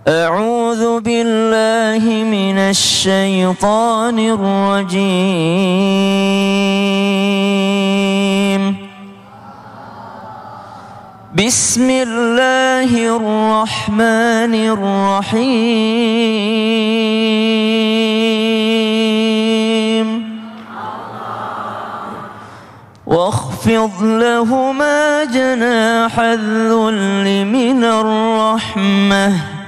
أعوذ بالله من الشيطان الرجيم بسم الله الرحمن الرحيم واخفض لهما جناح الذل من الرحمة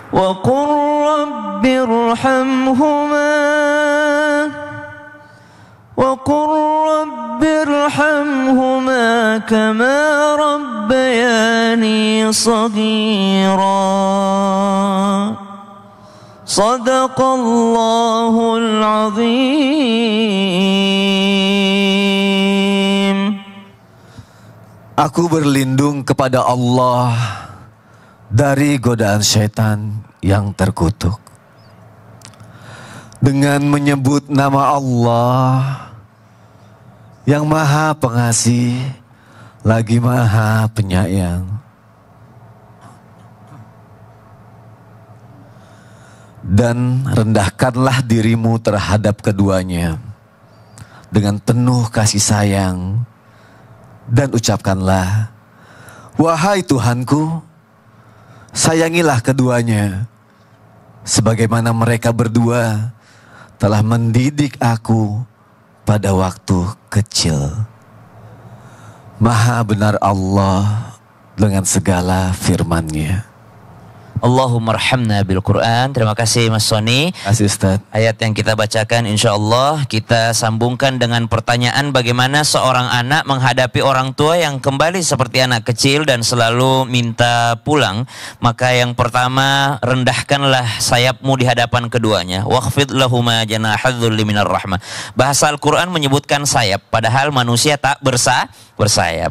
وقل رب ارحمهما كما ربياني صغيرا صدق الله العظيم. Aku berlindung kepada Allah dari godaan syaitan yang terkutuk dengan menyebut nama Allah yang Maha Pengasih lagi Maha Penyayang. Dan rendahkanlah dirimu terhadap keduanya dengan penuh kasih sayang dan ucapkanlah, wahai Tuhanku, sayangilah keduanya sebagaimana mereka berdua telah mendidik aku pada waktu kecil. Maha benar Allah dengan segala firman-Nya. Allahumma arhamna bil Quran. Terima kasih Mas Sony. Kasih Ustaz. Ayat yang kita bacakan insyaallah kita sambungkan dengan pertanyaan bagaimana seorang anak menghadapi orang tua yang kembali seperti anak kecil dan selalu minta pulang. Maka yang pertama, rendahkanlah sayapmu di hadapan keduanya. Wakhfid lahuma janahadzulli minar rahmah. Bahasa Al-Quran menyebutkan sayap, padahal manusia tak bersayap.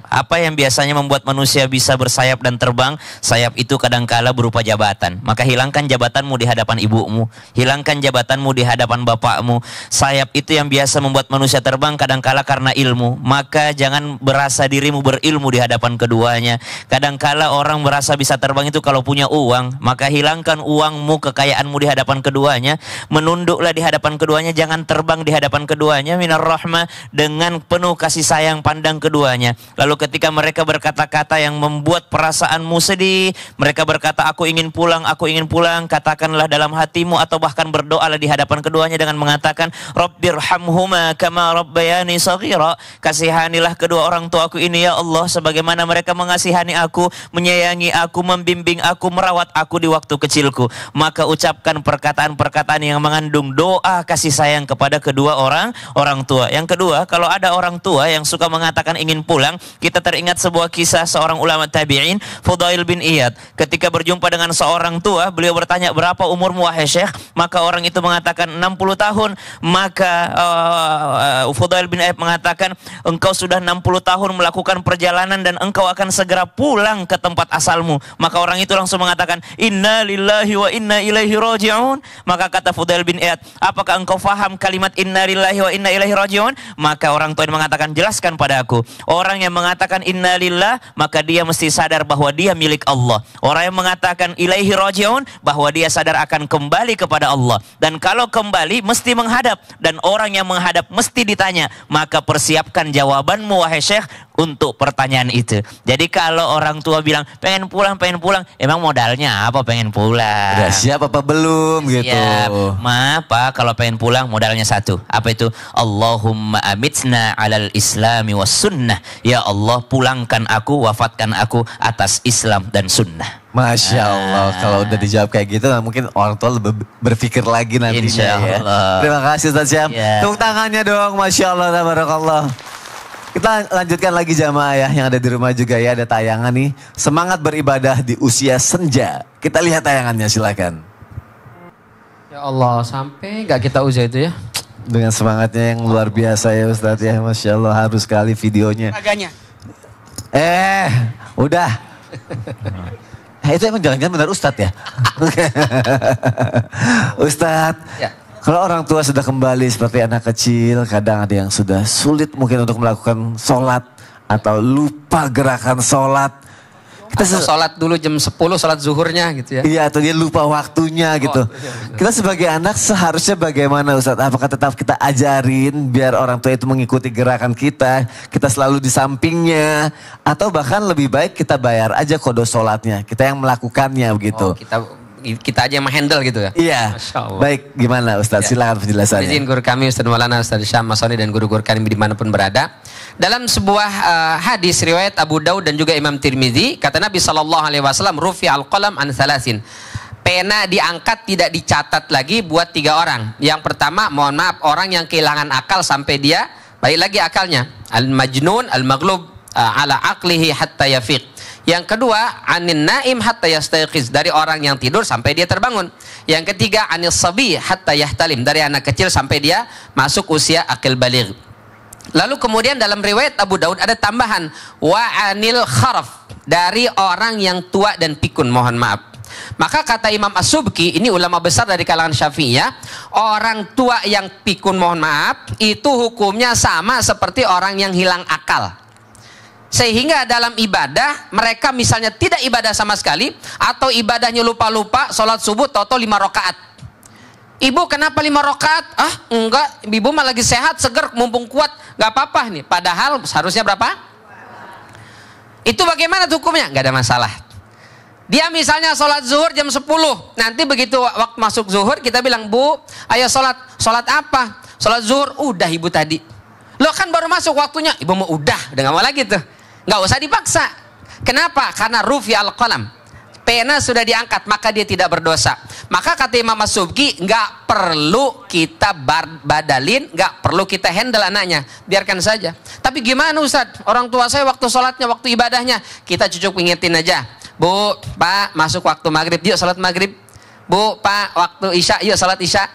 Apa yang biasanya membuat manusia bisa bersayap dan terbang? Sayap itu kadangkala berupa jabatan. Maka hilangkan jabatanmu di hadapan ibumu, hilangkan jabatanmu di hadapan bapakmu. Sayap itu yang biasa membuat manusia terbang kadangkala karena ilmu. Maka jangan berasa dirimu berilmu di hadapan keduanya. Kadangkala orang merasa bisa terbang itu kalau punya uang. Maka hilangkan uangmu, kekayaanmu di hadapan keduanya. Menunduklah di hadapan keduanya, jangan terbang di hadapan keduanya. Minar rahmah, dengan penuh kasih sayang pandang keduanya. Lalu ketika mereka berkata-kata yang membuat perasaanmu sedih, mereka berkata aku ingin pulang, katakanlah dalam hatimu atau bahkan berdoalah di hadapan keduanya dengan mengatakan Rabbirhamhuma kama rabbayani shaghira. Kasihanilah kedua orang tuaku ini ya Allah sebagaimana mereka mengasihani aku, menyayangi aku, membimbing aku, merawat aku di waktu kecilku. Maka ucapkan perkataan-perkataan yang mengandung doa kasih sayang kepada kedua orang tua. Yang kedua, kalau ada orang tua yang suka mengatakan ingin pulang, kita teringat sebuah kisah seorang ulama tabi'in, Fudail bin Iyad. Ketika berjumpa dengan seorang tua, beliau bertanya, berapa umurmu wahai Syekh? Maka orang itu mengatakan 60 tahun. Maka Fudail bin Iyad mengatakan, engkau sudah 60 tahun melakukan perjalanan dan engkau akan segera pulang ke tempat asalmu. Maka orang itu langsung mengatakan, inna lillahi wa inna ilaihi raji'un. Maka kata Fudail bin Iyad, apakah engkau faham kalimat inna lillahi wa inna ilaihi raji'un? Maka orang tua ini mengatakan, jelaskan pada aku. Orang yang mengatakan inna lillah, maka dia mesti sadar bahwa dia milik Allah. Orang yang mengatakan ilaihi raji'un, bahwa dia sadar akan kembali kepada Allah. Dan kalau kembali mesti menghadap, dan orang yang menghadap mesti ditanya. Maka persiapkan jawabanmu wahai Syekh untuk pertanyaan itu. Jadi kalau orang tua bilang pengen pulang, emang modalnya apa pengen pulang? Udah siap apa belum gitu? Siap. Maaf Pak, kalau pengen pulang modalnya satu. Apa itu? Allahumma amitna alal islami was sunnah. Ya Allah, pulangkan aku, wafatkan aku atas Islam dan sunnah. Masya Allah, kalau udah dijawab kayak gitu, mungkin orang tua lebih berpikir lagi nantinya ya. Terima kasih Ustaz Syam. Tepuk tangannya dong, Masya Allah, tabarakallah. Kita lanjutkan lagi jamaah ya, yang ada di rumah juga ya, ada tayangan nih. Semangat beribadah di usia senja. Kita lihat tayangannya, silakan. Ya Allah, sampai gak kita usia itu ya. Dengan semangatnya yang luar biasa ya Ustaz ya, Masya Allah, harus sekali videonya. Agaknya. Udah. Itu emang jangan-jangan benar Ustadz ya? Ustadz, ya. Kalau orang tua sudah kembali seperti anak kecil, kadang ada yang sudah sulit mungkin untuk melakukan sholat atau lupa gerakan sholat. Atau sholat dulu jam 10 sholat zuhurnya gitu ya. Iya, atau dia lupa waktunya gitu. Kita sebagai anak seharusnya bagaimana Ustadz? Apakah tetap kita ajarin biar orang tua itu mengikuti gerakan kita selalu di sampingnya, atau bahkan lebih baik kita bayar aja kode sholatnya, kita yang melakukannya begitu. Kita aja yang menghandle gitu ya. Iya. Baik, gimana Ustadz? Silakan penjelasannya. Izin guru kami Ustadz Maulana Ustadz Syam Masoni dan guru-guru kami dimanapun berada. Dalam sebuah hadis riwayat Abu Daud dan juga Imam Tirmidzi, kata Nabi SAW, rufi al-qalam an thalathin. Pena diangkat tidak dicatat lagi buat 3 orang. Yang pertama, mohon maaf, orang yang kehilangan akal sampai dia balik lagi akalnya. Al-majnun al-maghlub ala aqlihi hatta yafiq. Yang kedua, anin naim hatta yastayqiz, dari orang yang tidur sampai dia terbangun. Yang ketiga, anis sabi hatta yahtalim, dari anak kecil sampai dia masuk usia akil baligh. Lalu kemudian dalam riwayat Abu Daud ada tambahan wa anil kharaf, dari orang yang tua dan pikun, mohon maaf. Maka kata Imam As-Subki, ini ulama besar dari kalangan Syafi'iyah, orang tua yang pikun, mohon maaf, itu hukumnya sama seperti orang yang hilang akal. Sehingga dalam ibadah mereka misalnya tidak ibadah sama sekali, atau ibadahnya lupa-lupa, sholat subuh toto 5 rakaat. Ibu kenapa 5 rakaat? Ah enggak, ibu mah lagi sehat, seger, mumpung kuat, nggak apa-apa nih. Padahal seharusnya berapa? Itu bagaimana hukumnya? Nggak ada masalah. Dia misalnya sholat zuhur jam 10, nanti begitu waktu masuk zuhur kita bilang, Bu ayo sholat. Sholat apa? Sholat zuhur. Udah ibu tadi. Loh kan baru masuk waktunya. Ibu mau udah nggak mau lagi tuh. Nggak usah dipaksa. Kenapa? Karena rufi al-qalam, pena sudah diangkat, maka dia tidak berdosa. Maka kata Imam As-Subki, nggak perlu kita badalin, nggak perlu kita handle anaknya, biarkan saja. Tapi gimana Ustadz? Orang tua saya waktu sholatnya, waktu ibadahnya, kita cukup ingetin aja. Bu, Pak, masuk waktu maghrib, yuk sholat maghrib. Bu, Pak, waktu isya, yuk sholat isya.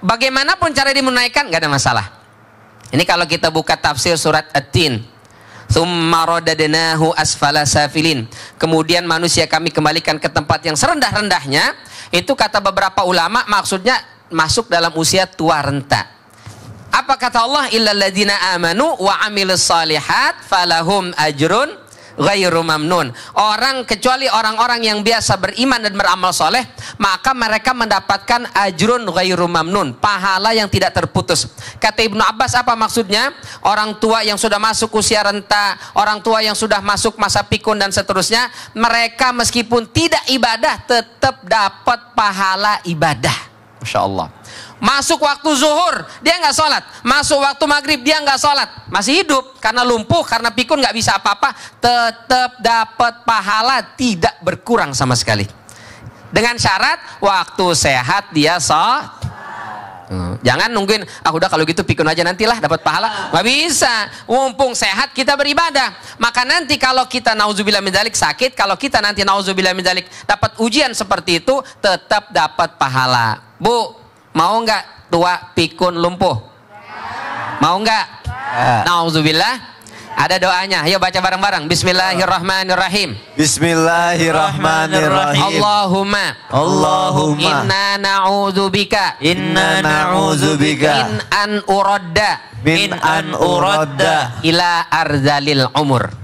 Bagaimanapun cara dimenunaikan, nggak ada masalah. Ini kalau kita buka tafsir surat At-Tin. Tsumma radadnahu asfala safilin. Kemudian manusia kami kembalikan ke tempat yang serendah-rendahnya. Itu kata beberapa ulama maksudnya masuk dalam usia tua renta. Apa kata Allah? Illal ladzina amanu wa amilus shalihat falahum ajrun ghairu mamnun. Kecuali orang-orang yang biasa beriman dan beramal soleh, maka mereka mendapatkan ajrun ghairu mamnun, pahala yang tidak terputus. Kata Ibnu Abbas, apa maksudnya? Orang tua yang sudah masuk usia renta, orang tua yang sudah masuk masa pikun dan seterusnya, mereka meskipun tidak ibadah tetap dapat pahala ibadah. Masya Allah. Masuk waktu zuhur dia nggak sholat, masuk waktu maghrib dia nggak sholat, masih hidup karena lumpuh, karena pikun nggak bisa apa-apa, tetap dapat pahala, tidak berkurang sama sekali. Dengan syarat waktu sehat dia sholat. Jangan nungguin, udah kalau gitu pikun aja nantilah dapat pahala. Nggak bisa, mumpung sehat kita beribadah. Maka nanti kalau kita nauzubillah min dzalik sakit, kalau kita nanti nauzubillah min dzalik dapat ujian seperti itu, tetap dapat pahala. Bu, mau nggak tua pikun lumpuh? Mau nggak? Nauzubillah. Ada doanya. Ayo baca bareng-bareng. Bismillahirrahmanirrahim. Bismillahirrahmanirrahim. Allahumma inna na'udzubika in an uradda ila arzalil umur.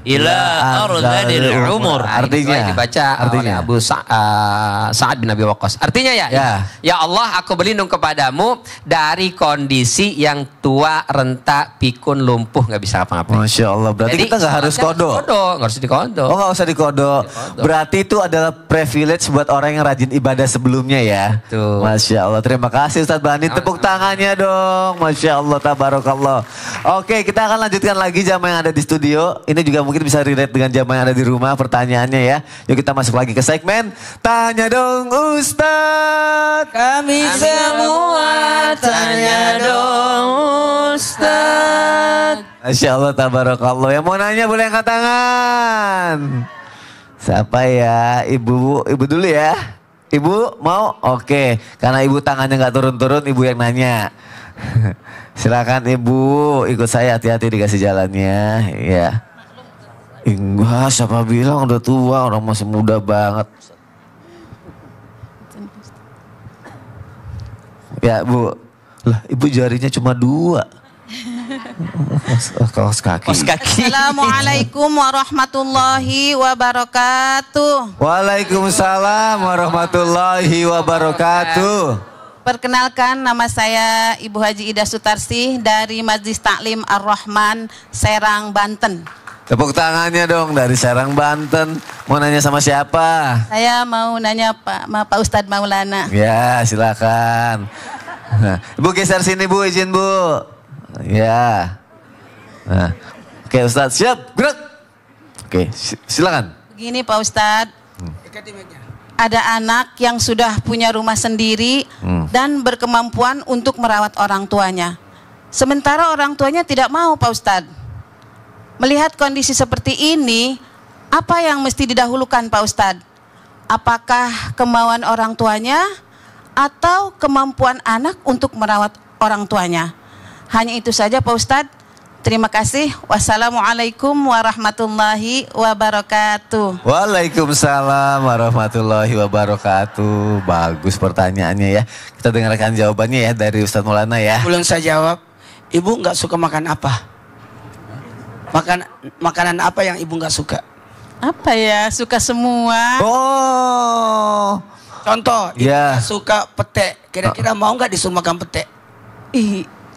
Artinya dibaca oleh Abu Sa'ad bin Abi Waqqas. Artinya ya Allah, aku berlindung kepadamu dari kondisi yang tua, renta, pikun, lumpuh, nggak bisa apa-apa. Masya Allah, berarti jadi, kita nggak harus kodo. Nggak harus dikodo. Oh, nggak usah dikodo. Berarti itu adalah privilege buat orang yang rajin ibadah sebelumnya ya. Tuh. Masya Allah, terima kasih Ustadz Bani. Tepuk tangannya dong. Masya Allah, tabarakallah. Oke, kita akan lanjutkan lagi jamaah yang ada di studio. Ini juga mungkin bisa relate dengan jamaah yang ada di rumah pertanyaannya ya. Yuk kita masuk lagi ke segmen Tanya Dong Ustadz. Kami semua tanya dong Ustadz. Masya Allah, tabarakallah. Yang mau nanya boleh angkat tangan. Siapa ya? Ibu dulu ya. Ibu mau? Oke. Karena ibu tangannya nggak turun-turun, ibu yang nanya. Silakan ibu, ikut saya, hati-hati dikasih jalannya. Ya. Enggak, siapa bilang udah tua, orang masih muda banget. Ya Bu, lah ibu jarinya cuma 2. Kaos kaki. Assalamualaikum warahmatullahi wabarakatuh. Waalaikumsalam warahmatullahi wabarakatuh. Perkenalkan, nama saya Ibu Haji Ida Sutarsi dari Majelis Taklim Ar-Rahman, Serang, Banten. Tepuk tangannya dong dari Serang, Banten. Mau nanya sama siapa? Saya mau nanya Pak Ustadz Maulana. Ya, silakan. Nah, Ibu geser sini Bu, izin Bu. Ya. Nah, oke Ustadz, siap, gerak. Oke, silakan. Begini Pak Ustadz, ada anak yang sudah punya rumah sendiri dan berkemampuan untuk merawat orang tuanya. Sementara orang tuanya tidak mau Pak Ustadz. Melihat kondisi seperti ini, apa yang mesti didahulukan Pak Ustadz? Apakah kemauan orang tuanya atau kemampuan anak untuk merawat orang tuanya? Hanya itu saja Pak Ustadz. Terima kasih. Wassalamualaikum warahmatullahi wabarakatuh. Waalaikumsalam warahmatullahi wabarakatuh. Bagus pertanyaannya ya. Kita dengarkan jawabannya ya dari Ustadz Maulana ya. Belum saya jawab. Ibu nggak suka makan apa? Makanan apa yang ibu nggak suka? Apa ya? Suka semua. Oh. Contoh, ibu nggak suka pete. Kira-kira mau nggak disuruh makan pete?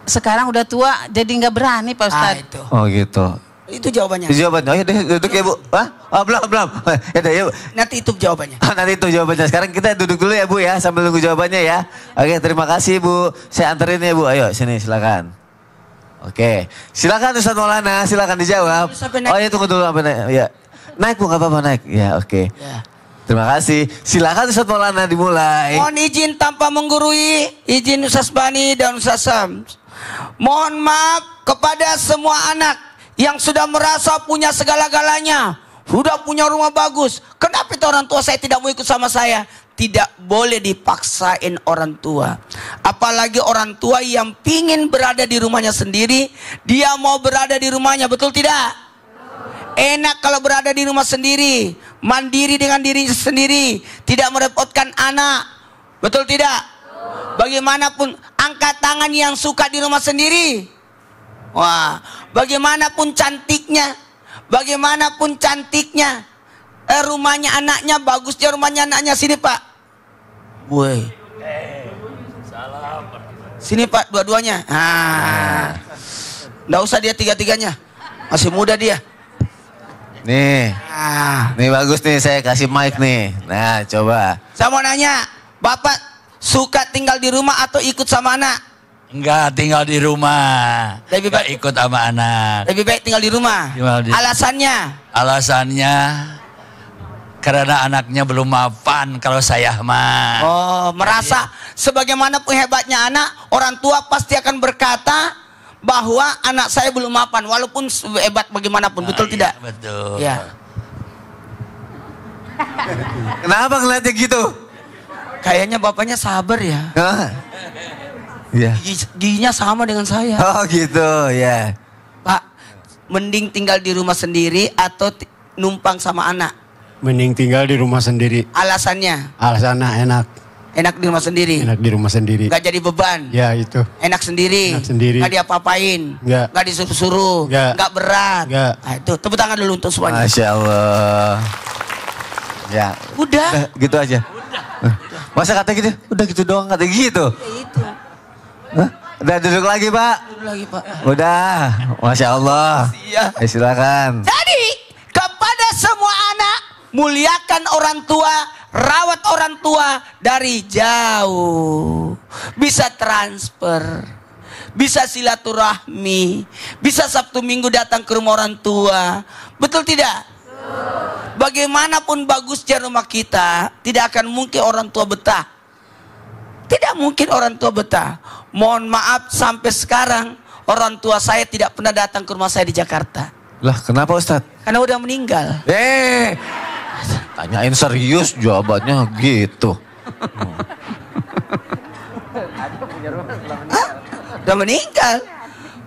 Sekarang udah tua, jadi nggak berani Pak Ustadz. Itu. Oh gitu. Itu jawabannya. Itu jawabannya. Oh ya duduk ya Bu. Hah? Oh belum. Ya. Nanti itu jawabannya. Nanti itu jawabannya. Sekarang kita duduk dulu ya Bu ya, sambil nunggu jawabannya ya. Oke, terima kasih Bu. Saya anterin ya Bu. Ayo sini silakan. Oke, silakan Ustadz Maulana, silakan dijawab. Oh ya tunggu dulu ya. Naik Bu, nggak apa-apa naik. Ya oke. Ya. Terima kasih. Silakan Ustadz Maulana dimulai. Mohon izin tanpa menggurui, izin Ustadz Bani dan Ustadz Sam. Mohon maaf kepada semua anak yang sudah merasa punya segala-galanya, sudah punya rumah bagus. Kenapa itu orang tua saya tidak mau ikut sama saya? Tidak boleh dipaksain orang tua. Apalagi orang tua yang pingin berada di rumahnya sendiri, dia mau berada di rumahnya, betul tidak? Enak kalau berada di rumah sendiri, mandiri dengan diri sendiri, tidak merepotkan anak, betul tidak? Bagaimanapun angkat tangan yang suka di rumah sendiri. Wah, bagaimanapun cantiknya, rumahnya anaknya, bagusnya rumahnya anaknya. Sini Pak. Woi. Sini Pak, dua-duanya. Nggak usah dia tiga-tiganya. Masih muda dia. Nih. Nih bagus nih, saya kasih mic nih. Nah, coba. Saya mau nanya, Bapak suka tinggal di rumah atau ikut sama anak? Enggak, tinggal di rumah. Lebih baik ikut sama anak. Lebih baik tinggal di rumah. Alasannya? Alasannya karena anaknya belum mapan kalau saya mah. Oh, merasa sebagaimanapun hebatnya anak, orang tua pasti akan berkata bahwa anak saya belum mapan walaupun hebat bagaimanapun, betul tidak? Betul. Ya. Kenapa ngeliatnya gitu? Kayaknya bapaknya sabar ya. Iya. Giginya sama dengan saya. Oh gitu ya. Pak, mending tinggal di rumah sendiri atau numpang sama anak? Mending tinggal di rumah sendiri. Alasannya? Alasannya enak. Enak di rumah sendiri? Enak di rumah sendiri. Gak jadi beban? Ya itu. Enak sendiri? Enak sendiri. Gak diapa-apain? Gak disuruh-suruh? Gak berat? Gak. Nah, itu tepuk tangan dulu untuk semuanya. Masya Allah. Ya. Udah. Gitu aja. Masa kata gitu? Udah gitu doang, kata gitu. Ya itu. Udah duduk lagi Pak. Duduk lagi Pak. Udah. Masya Allah. Iya. Silakan. Jadi kepada semua anak, muliakan orang tua, rawat orang tua dari jauh. Bisa transfer, bisa silaturahmi, bisa Sabtu Minggu datang ke rumah orang tua. Betul tidak? Bagaimanapun bagusnya rumah kita, tidak akan mungkin orang tua betah. Tidak mungkin orang tua betah. Mohon maaf sampai sekarang orang tua saya tidak pernah datang ke rumah saya di Jakarta. Lah kenapa Ustadz? Karena udah meninggal. Tanyain serius jawabannya gitu. Udah meninggal.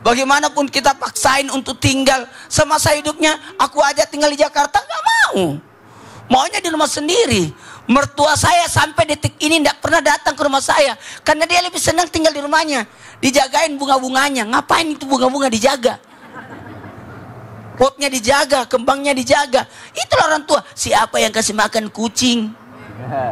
Bagaimanapun kita paksain untuk tinggal semasa hidupnya, aku aja tinggal di Jakarta nggak mau. Maunya di rumah sendiri. Mertua saya sampai detik ini tidak pernah datang ke rumah saya. Karena dia lebih senang tinggal di rumahnya. Dijagain bunga-bunganya. Ngapain itu bunga-bunga dijaga? Potnya dijaga, kembangnya dijaga. Itulah orang tua. Siapa yang kasih makan kucing?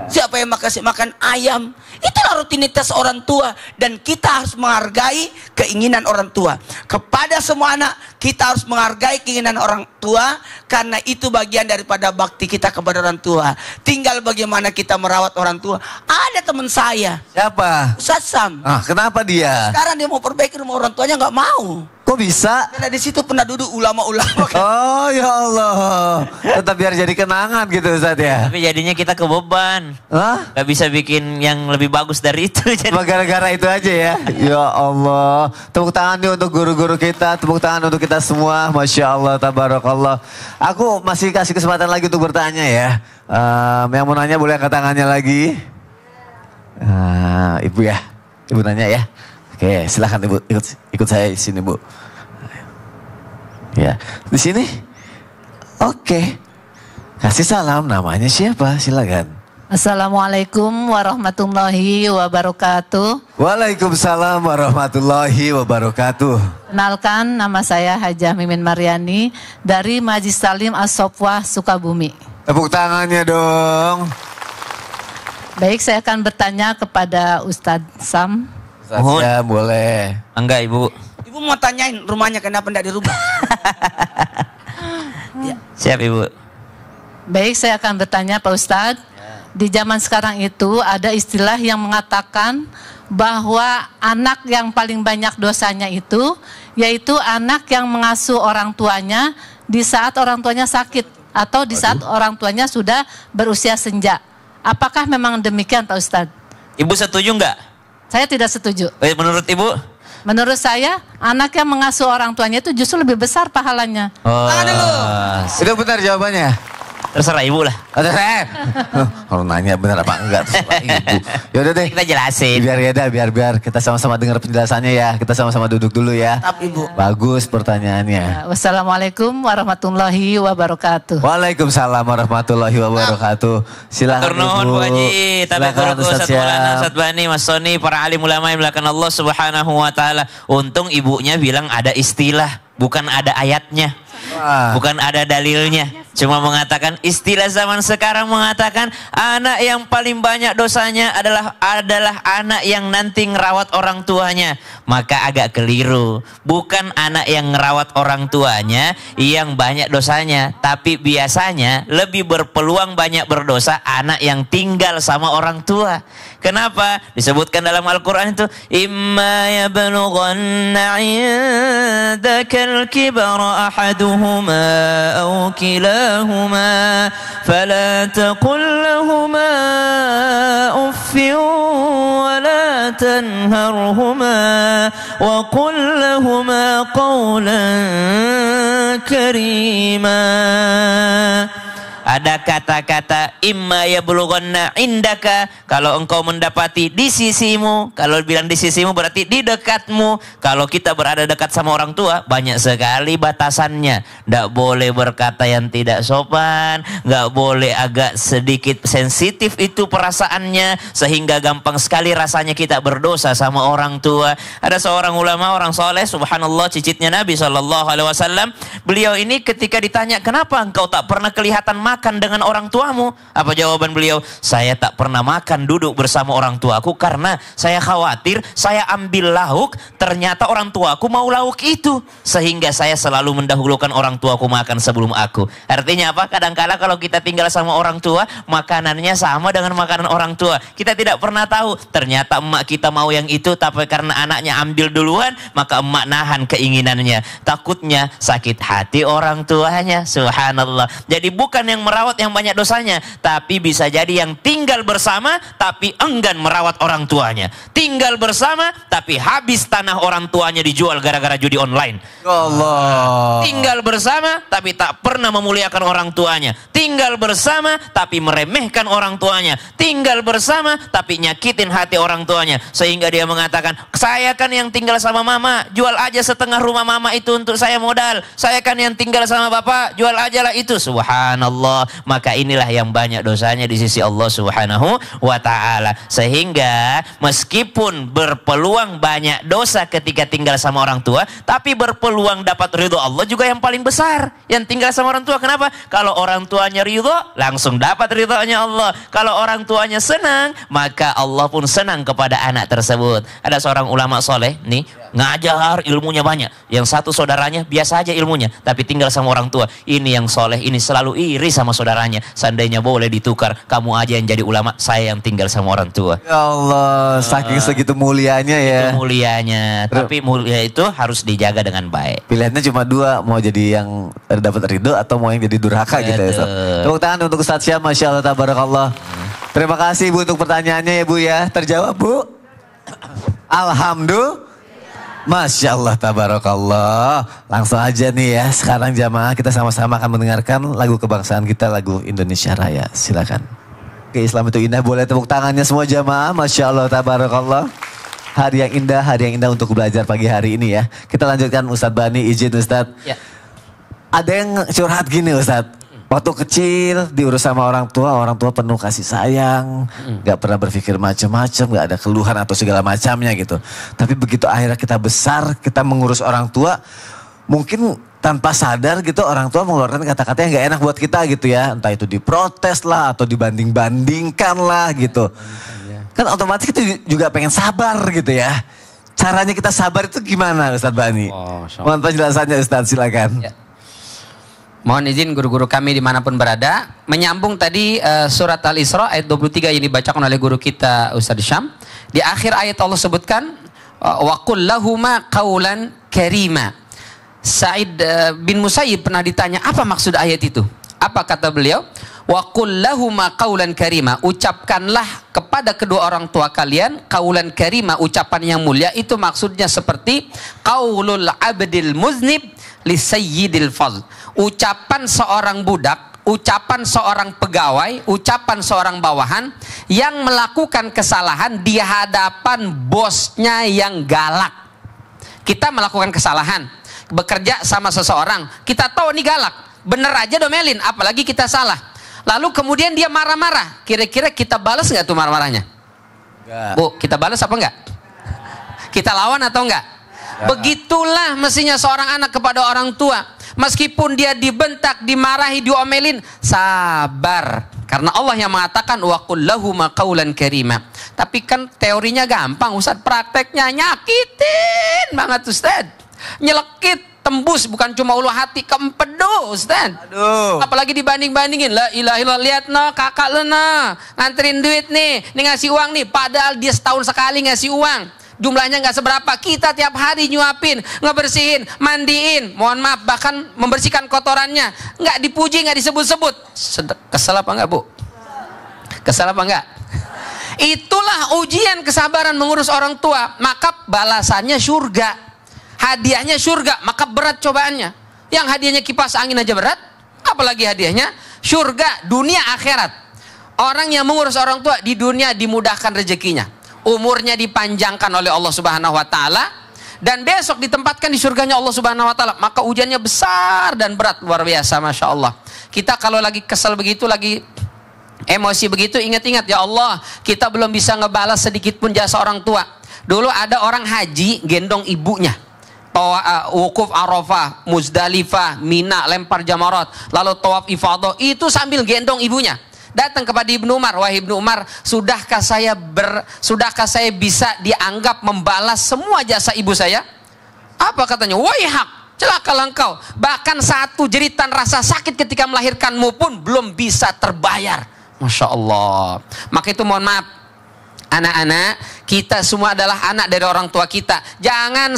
Siapa yang kasih makan ayam? Itulah rutinitas orang tua. Dan kita harus menghargai keinginan orang tua. Kepada semua anak, kita harus menghargai keinginan orang tua. Karena itu bagian daripada bakti kita kepada orang tua. Tinggal bagaimana kita merawat orang tua. Ada teman saya. Siapa? Ustaz Sam. Kenapa dia? Sekarang dia mau perbaiki rumah orang tuanya, nggak mau. Kok bisa? Karena di situ pernah duduk ulama-ulama. Oh ya Allah. Tetap biar jadi kenangan gitu Ustaz ya. Tapi jadinya kita kebeban. Hah? Gak bisa bikin yang lebih bagus dari itu. Cuma gara-gara itu aja ya. Ya Allah. Tepuk tangan nih untuk guru-guru kita. Tepuk tangan untuk kita semua. Masya Allah, tabarakallah. Aku masih kasih kesempatan lagi untuk bertanya ya. Yang mau nanya boleh angkat tangannya lagi. Ibu ya. Ibu nanya ya. Oke, silahkan Ibu. Ikut saya di sini Bu. Ya, di sini. Oke. Kasih salam, namanya siapa? Silakan. Assalamualaikum warahmatullahi wabarakatuh. Waalaikumsalam warahmatullahi wabarakatuh. Kenalkan, nama saya Hajah Mimin Mariani dari Majlis Talim As-Sofwah Sukabumi. Tepuk tangannya dong. Baik, saya akan bertanya kepada Ustadz Sam. Ya boleh. Enggak Ibu. Ibu mau tanyain rumahnya kenapa tidak dirubah? Ya. Siap Ibu. Baik, saya akan bertanya Pak Ustadz. Di zaman sekarang itu ada istilah yang mengatakan bahwa anak yang paling banyak dosanya itu yaitu anak yang mengasuh orang tuanya di saat orang tuanya sakit atau di saat orang tuanya sudah berusia senja. Apakah memang demikian Pak Ustadz? Ibu setuju enggak? Saya tidak setuju. Menurut Ibu? Menurut saya, anak yang mengasuh orang tuanya itu justru lebih besar pahalanya. Tangan dulu. Itu benar jawabannya. Terserah Ibu lah. Kalau nanya benar apa enggak terserah Ibu. Yaudah deh. Kita jelasin. Biar kita sama-sama dengar penjelasannya ya. Kita sama-sama duduk dulu ya. Ibu. Bagus pertanyaannya. Wassalamualaikum warahmatullahi wabarakatuh. Waalaikumsalam warahmatullahi wabarakatuh. Silakan Turnuhun Ibu. Bu Haji, tapi Silakan Ustaz Syam. Ustaz Bani, Mas Soni, para alim ulama yang melakukan Allah Subhanahu wa taala. Untung ibunya bilang ada istilah, bukan ada ayatnya. Bukan ada dalilnya. Cuma mengatakan istilah zaman sekarang mengatakan anak yang paling banyak dosanya adalah anak yang nanti ngerawat orang tuanya. Maka agak keliru. Bukan anak yang ngerawat orang tuanya yang banyak dosanya, tapi biasanya lebih berpeluang banyak berdosa anak yang tinggal sama orang tua. Kenapa? Disebutkan dalam Al-Quran itu imma yablughanna 'indakal kibara ahaduhuma aw kilahuma fala taqul lahuma uffin wa la tanharhuma wa qul lahuma qawlan karima. Ada kata-kata imma yablughanna indaka, kalau engkau mendapati di sisimu. Kalau bilang di sisimu berarti di dekatmu. Kalau kita berada dekat sama orang tua, banyak sekali batasannya. Tidak boleh berkata yang tidak sopan, nggak boleh agak sedikit sensitif itu perasaannya, sehingga gampang sekali rasanya kita berdosa sama orang tua. Ada seorang ulama, orang soleh, subhanallah, cicitnya Nabi SAW. Beliau ini ketika ditanya, kenapa engkau tak pernah kelihatan makan dengan orang tuamu? Apa jawaban beliau? Saya tak pernah makan duduk bersama orang tuaku karena saya khawatir saya ambil lauk, ternyata orang tuaku mau lauk itu, sehingga saya selalu mendahulukan orang tuaku makan sebelum aku. Artinya apa? Kadangkala kalau kita tinggal sama orang tua, makanannya sama dengan makanan orang tua. Kita tidak pernah tahu, ternyata emak kita mau yang itu, tapi karena anaknya ambil duluan, maka emak nahan keinginannya. Takutnya sakit hati orang tuanya. Subhanallah. Jadi bukan yang merawat yang banyak dosanya, tapi bisa jadi yang tinggal bersama tapi enggan merawat orang tuanya. Tinggal bersama tapi habis tanah orang tuanya dijual gara-gara judi online. Allah. Tinggal bersama tapi tak pernah memuliakan orang tuanya. Tinggal bersama tapi meremehkan orang tuanya. Tinggal bersama tapi nyakitin hati orang tuanya, sehingga dia mengatakan, saya kan yang tinggal sama mama, jual aja setengah rumah mama itu untuk saya modal. Saya kan yang tinggal sama bapak, jual aja lah itu. Subhanallah. Allah, maka inilah yang banyak dosanya di sisi Allah Subhanahu wa Ta'ala. Sehingga meskipun berpeluang banyak dosa ketika tinggal sama orang tua, tapi berpeluang dapat ridho Allah juga yang paling besar yang tinggal sama orang tua. Kenapa? Kalau orang tuanya ridho, langsung dapat ridhonya Allah. Kalau orang tuanya senang, maka Allah pun senang kepada anak tersebut. Ada seorang ulama soleh nih, ngajar ilmunya banyak. Yang satu saudaranya biasa aja ilmunya, tapi tinggal sama orang tua. Ini yang soleh, ini selalu iri sama saudaranya. Seandainya boleh ditukar, kamu aja yang jadi ulama, saya yang tinggal sama orang tua. Ya Allah, saking segitu mulianya ya. Itu mulianya, tapi mulia itu harus dijaga dengan baik. Pilihannya cuma dua, mau jadi yang dapat ridho atau mau yang jadi durhaka gitu ya Ustaz. Tepuk tangan untuk Ustaz Syam, Masya Allah, tabarakallah. Terima kasih Bu untuk pertanyaannya ya Bu ya. Terjawab Bu? Alhamdulillah. Masya Allah, tabarakallah. Langsung aja nih ya, sekarang jamaah kita sama-sama akan mendengarkan lagu kebangsaan kita, lagu Indonesia Raya. Silakan. Oke, Islam itu indah, boleh tepuk tangannya semua jamaah. Masya Allah, tabarakallah. Hari yang indah untuk belajar pagi hari ini ya. Kita lanjutkan Ustadz Bani, izin Ustadz. Ya. Ada yang curhat gini Ustadz. Waktu kecil diurus sama orang tua penuh kasih sayang, gak pernah berpikir macam-macam, gak ada keluhan atau segala macamnya gitu. Tapi begitu akhirnya kita besar, kita mengurus orang tua, mungkin tanpa sadar gitu orang tua mengeluarkan kata-kata yang gak enak buat kita gitu ya. Entah itu diprotes lah atau dibanding-bandingkan lah gitu. Kan otomatis kita juga pengen sabar gitu ya. Caranya kita sabar itu gimana Ustadz Bani? Mohon penjelasannya Ustadz, silakan. Ya. Mohon izin guru-guru kami dimanapun berada, menyambung tadi surat Al-Isra ayat 23 yang dibacakan oleh guru kita Ustadz Syam. Di akhir ayat Allah sebutkan wa qul lahuma qaulan karima. Sa'id bin Musayyib pernah ditanya apa maksud ayat itu? Apa kata beliau? Wa qul lahuma qaulan karima. Ucapkanlah kepada kedua orang tua kalian qaulan karima, ucapan yang mulia. Itu maksudnya seperti qaulul abdil muznib li sayyidil fadl. Ucapan seorang budak, ucapan seorang pegawai, ucapan seorang bawahan yang melakukan kesalahan di hadapan bosnya yang galak. Kita melakukan kesalahan, bekerja sama seseorang, kita tahu ini galak, bener aja domelin, apalagi kita salah. Lalu kemudian dia marah-marah, kira-kira kita balas nggak tuh marah-marahnya? Bu, kita balas apa enggak? Kita lawan atau enggak? Begitulah mestinya seorang anak kepada orang tua. Meskipun dia dibentak, dimarahi, diomelin, sabar. Karena Allah yang mengatakan wa qul lahuma qaulan karima. Tapi kan teorinya gampang Ustaz, prakteknya nyakitin banget Ustaz. Nyelekit, tembus bukan cuma ulu hati, ke empedu Ustaz. Aduh. Apalagi dibanding-bandingin, la ilaha illallah, lihat no kakak lu no, nganterin duit nih ngasih uang nih, padahal dia setahun sekali ngasih uang. Jumlahnya nggak seberapa, kita tiap hari nyuapin, ngebersihin, mandiin, mohon maaf bahkan membersihkan kotorannya, nggak dipuji, nggak disebut-sebut. Kesel apa nggak Bu? Kesel apa nggak? Itulah ujian kesabaran mengurus orang tua, maka balasannya surga, hadiahnya surga, maka berat cobaannya. Yang hadiahnya kipas angin aja berat, apalagi hadiahnya surga, dunia akhirat. Orang yang mengurus orang tua di dunia dimudahkan rezekinya, umurnya dipanjangkan oleh Allah Subhanahu wa taala, dan besok ditempatkan di surganya Allah Subhanahu wa taala. Maka ujiannya besar dan berat luar biasa, Masya Allah. Kita kalau lagi kesel begitu, lagi emosi begitu, ingat-ingat ya Allah, kita belum bisa ngebalas sedikit pun jasa orang tua. Dulu ada orang haji gendong ibunya, wukuf Arafah, Muzdalifah, Mina, lempar jamarat, lalu tawaf ifadah, itu sambil gendong ibunya. Datang kepada Ibnu Umar, wahai Ibnu Umar, sudahkah saya bisa dianggap membalas semua jasa ibu saya? Apa katanya? Waihak, celakalah engkau. Bahkan satu jeritan rasa sakit ketika melahirkanmu pun belum bisa terbayar. Masya Allah. Maka itu mohon maaf, anak-anak, kita semua adalah anak dari orang tua kita. Jangan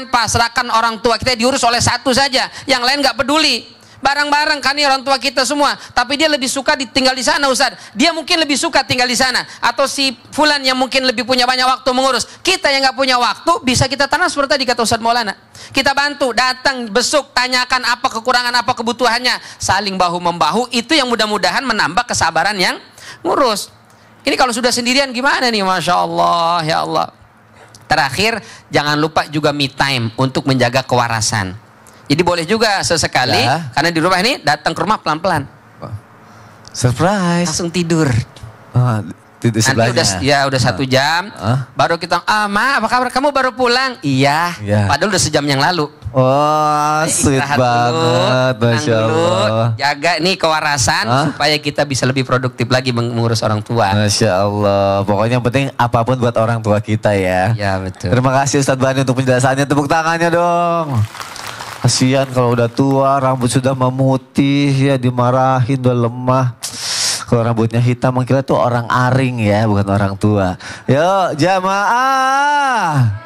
pasrahkan orang tua kita diurus oleh satu saja, yang lain nggak peduli. Barang-barang kan ini orang tua kita semua, tapi dia lebih suka tinggal di sana Ustaz. Dia mungkin lebih suka tinggal di sana, atau si fulan yang mungkin lebih punya banyak waktu mengurus. Kita yang nggak punya waktu, bisa kita transfer tadi kata Ustaz Maulana. Kita bantu, datang, besuk, tanyakan apa kekurangan, apa kebutuhannya, saling bahu membahu. Itu yang mudah-mudahan menambah kesabaran yang ngurus. Ini kalau sudah sendirian gimana nih? Masya Allah, ya Allah. Terakhir, jangan lupa juga me time untuk menjaga kewarasan. Jadi boleh juga sesekali, karena di rumah ini datang ke rumah pelan-pelan. Surprise. Langsung tidur. Tidur sebelahnya. Udah 1 jam. Baru kita, Ma, apa kabar? Kamu baru pulang? Iya. Padahal udah sejam yang lalu. Oh, sweet banget, Masya Allah. Jaga nih kewarasan supaya kita bisa lebih produktif lagi mengurus orang tua. Masya Allah. Pokoknya yang penting apapun buat orang tua kita ya. Ya betul. Terima kasih Ustadz Bani untuk penjelasannya. Tepuk tangannya dong. Kasihan kalau udah tua, rambut sudah memutih, ya dimarahin, udah lemah. Kalau rambutnya hitam mengkira tuh orang aring ya, bukan orang tua. Yuk jamaah.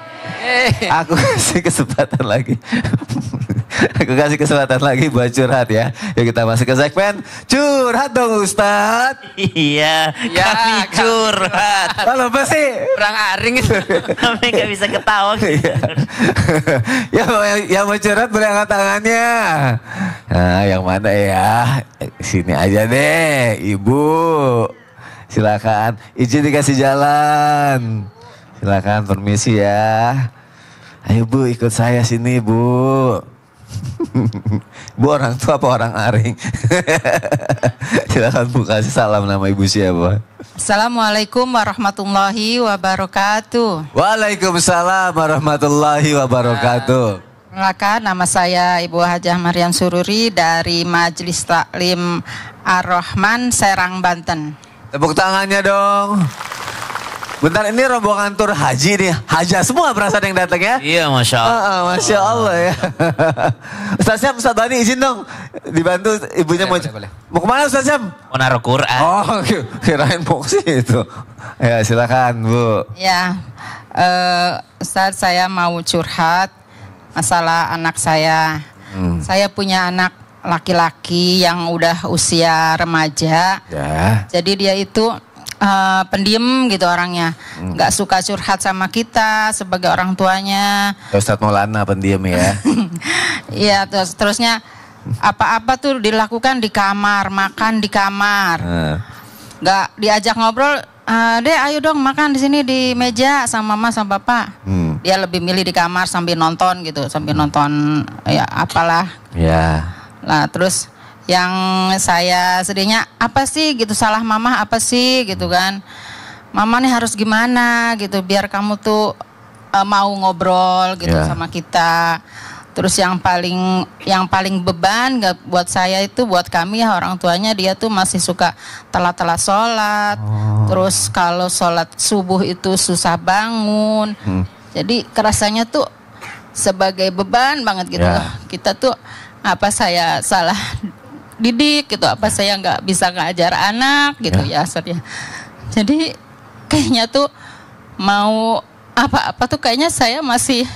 Aku kasih kesempatan lagi. Aku kasih kesempatan lagi buat curhat ya. Yuk kita masuk ke segmen curhat dong Ustadz. Iya, kami curhat. Kalau apa sih? Orang aring itu. Kami gak bisa ketawa. Yang mau curhat boleh angkat tangannya. Nah, yang mana ya? Sini aja deh, Ibu. Silakan, izin dikasih jalan. Silakan, permisi ya. Ayo Bu, ikut saya sini Bu. Bu orang tua apa orang aring? Silakan Bu, kasih salam, nama Ibu siapa? Assalamualaikum warahmatullahi wabarakatuh. Waalaikumsalam warahmatullahi wabarakatuh. Perkenalkan, nama saya Ibu Hajah Maryam Sururi dari Majelis Taklim Ar-Rahman, Serang, Banten. Tepuk tangannya dong. Bentar, ini rombongan tur haji nih. Hajah semua perasaan yang datang ya? Iya, Masya Allah. Masya Allah ya. Ustaz Syam, Ustaz Bani izin dong. Dibantu ibunya boleh. Mau kemana Ustaz Syam? Mau naruh Quran. Oh, kirain mau ke situ. Ya silakan Bu. Ya, Ustaz, saya mau curhat masalah anak saya. Saya punya anak laki-laki yang udah usia remaja. Ya. Jadi dia itu pendiam gitu orangnya, nggak suka curhat sama kita sebagai orang tuanya. Ustadz Maulana pendiam ya. Iya, terusnya apa-apa tuh dilakukan di kamar, makan di kamar, nggak diajak ngobrol. Dek, ayo dong makan di sini di meja sama mama sama bapak. Dia lebih milih di kamar sambil nonton gitu, sambil nonton ya apalah. Ya. Nah terus yang saya sedihnya apa sih gitu, salah mama apa sih gitu kan, mama nih harus gimana gitu biar kamu tuh mau ngobrol gitu sama kita. Terus yang paling beban buat saya itu, buat kami ya orang tuanya, dia tuh masih suka telat-telat sholat. Terus kalau sholat subuh itu susah bangun. Jadi kerasanya tuh sebagai beban banget gitu. Kita tuh apa saya salah didik gitu, apa saya nggak bisa ngajar anak gitu ya Ustaz ya. Jadi kayaknya tuh mau apa-apa tuh kayaknya saya masih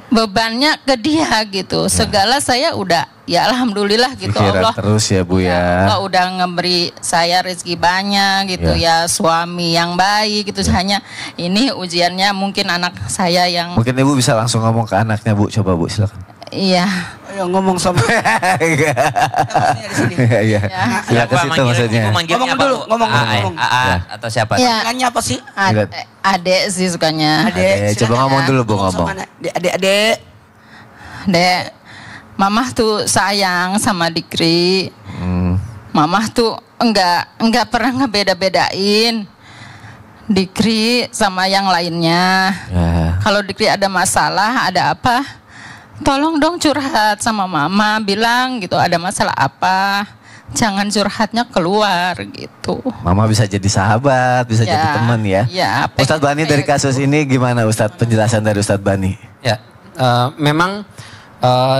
bebannya ke dia gitu. Segala saya udah ya alhamdulillah gitu. Pikiran Allah terus ya Bu ya. Allah udah ngeberi saya rezeki banyak gitu ya, suami yang baik gitu. Hanya ini ujiannya mungkin anak saya yang. Mungkin Ibu bisa langsung ngomong ke anaknya Bu, coba Bu silakan. Iya. Ayo ngomong sama. Iya. Silakan ke situ maksudnya. Ngomong dulu, ngomong. Atau siapa? Ya. Nanya apa sih? Adek sih sukanya. Adek, coba ngomong dulu Bu, ngomong. Adek. Dek, Mama tuh sayang sama Dikri. Mama tuh enggak pernah ngebeda-bedain Dikri sama yang lainnya. Kalau Dikri ada masalah, ada apa, tolong dong curhat sama Mama, bilang gitu ada masalah apa. Jangan curhatnya keluar gitu. Mama bisa jadi sahabat, bisa jadi teman ya. Ustadz Bani dari kasus ini gimana Ustadz, penjelasan dari Ustadz Bani? Ya, memang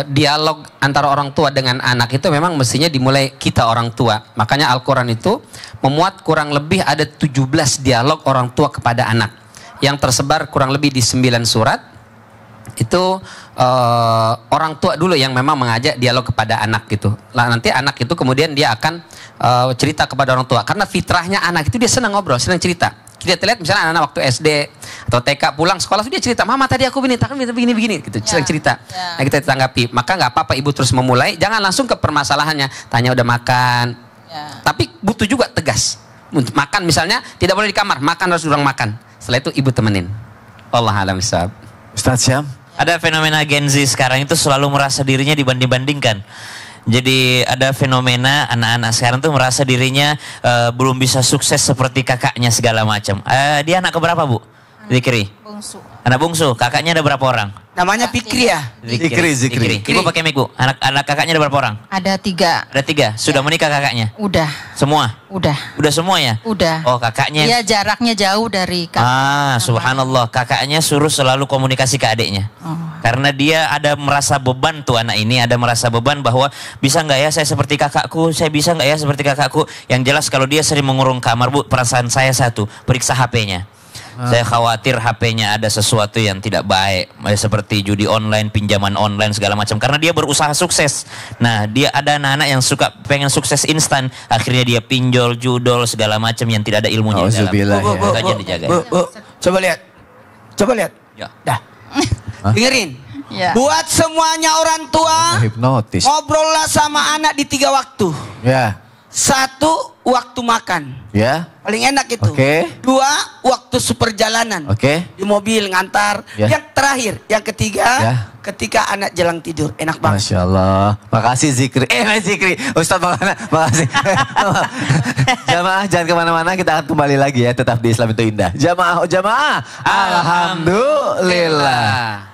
dialog antara orang tua dengan anak itu memang mestinya dimulai kita orang tua. Makanya Al-Quran itu memuat kurang lebih ada 17 dialog orang tua kepada anak yang tersebar kurang lebih di 9 surat. Itu orang tua dulu yang memang mengajak dialog kepada anak gitu. Lah nanti anak itu kemudian dia akan cerita kepada orang tua, karena fitrahnya anak itu dia senang ngobrol, senang cerita. Kita lihat misalnya anak-anak waktu SD atau TK pulang sekolah dia cerita, mama tadi aku begini gitu, sering cerita. Nah kita tanggapi, maka nggak apa-apa ibu terus memulai, jangan langsung ke permasalahannya, tanya udah makan, tapi butuh juga tegas. Untuk makan misalnya tidak boleh di kamar, makan harus durang makan. Setelah itu ibu temenin. Allah alam bisawab. Ustadz Syam? Ada fenomena Gen Z sekarang itu selalu merasa dirinya dibanding-bandingkan. Jadi ada fenomena anak-anak sekarang tuh merasa dirinya belum bisa sukses seperti kakaknya segala macam. Dia anak keberapa, Bu? Zikri. Bungsu. Anak bungsu. Kakaknya ada berapa orang? Namanya Fikri ya? Zikri. Ibu pakai mic, Bu. Anak kakaknya ada berapa orang? Ada 3. Ada 3. Sudah menikah kakaknya? Udah. Semua? Udah. Udah semua ya? Udah. Oh, kakaknya. Iya, jaraknya jauh dari kakak. Subhanallah. Kakaknya suruh selalu komunikasi ke adiknya. Karena dia ada merasa beban tuh anak ini, ada merasa beban bahwa bisa nggak ya saya seperti kakakku, saya bisa nggak ya seperti kakakku. Yang jelas kalau dia sering mengurung kamar, Bu, perasaan saya satu, periksa HP-nya. Saya khawatir HP-nya ada sesuatu yang tidak baik, seperti judi online, pinjaman online segala macam. Karena dia berusaha sukses. Nah, dia ada anak-anak yang suka pengen sukses instan, akhirnya dia pinjol, judol segala macam yang tidak ada ilmunya di dalam. Makanya dijaga. Bu, coba lihat. Coba lihat. Ya. Dah. Dengerin. Ya. Buat semuanya orang tua, Hipnotis. ngobrollah sama anak di 3 waktu. Ya. 1, waktu makan. Ya. Paling enak itu. Oke. 2, waktu seperjalanan. Oke. Di mobil ngantar. Ya. Yang terakhir, yang ketiga, Ya. ketika anak jelang tidur. Enak banget. Masya Allah. Makasih Zikri. Zikri. Ustadz Maulana, makasih. Jamaah jangan kemana-mana, kita akan kembali lagi ya. Tetap di Islam itu Indah. Jamaah, oh jamaah. Alhamdulillah.